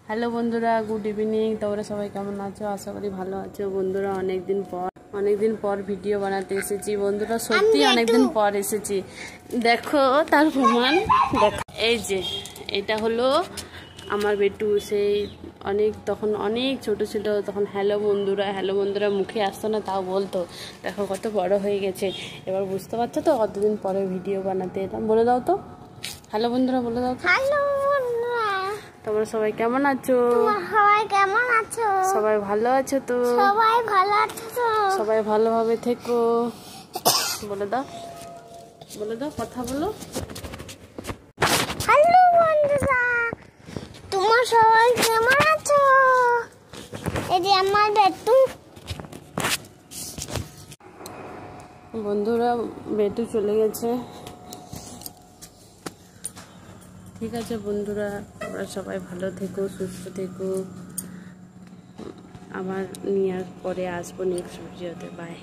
Hello বন্ধুরা, good evening. তোমরা সবাই কেমন আছো? আশা করি ভালো আছো। বন্ধুরা, অনেকদিন পর ভিডিও বানাতে এসেছি বন্ধুরা, সত্যি অনেকদিন পর এসেছি। দেখো তার প্রমাণ দেখো, এই যে এটা হলো আমার বেটু। সেই তখন অনেক ছোট ছিল, তখন হ্যালো বন্ধুরা মুখে আসতো না, তাও বলতো। দেখো কত বড় হয়ে গেছে। এবার বুঝতে পারছো তো কতদিন পরে ভিডিও বানাতে এলাম। বলে দাও তো হ্যালো বন্ধুরা, বলে দাও তো। হ্যালো বন্ধুরা, তোমরা সবাই কেমন আছো? সবাই কেমন আছো? সবাই ভালো আছো তো? সবাই ভালো আছো তো? সবাই ভালোভাবে থেকো। বলে দাও কথা বলো। হ্যালো বন্ধুরা, তোমরা সবাই কেমন আছো? এই যে আমার বেটু। বন্ধুরা, বেটু চলে গেছে। ঠিক আছে বন্ধুরা, তোমরা সবাই ভালো থেকো, সুস্থ থেকো। আবার নিয়ে পরে আসবো নেক্সট ভিডিওতে। বাই।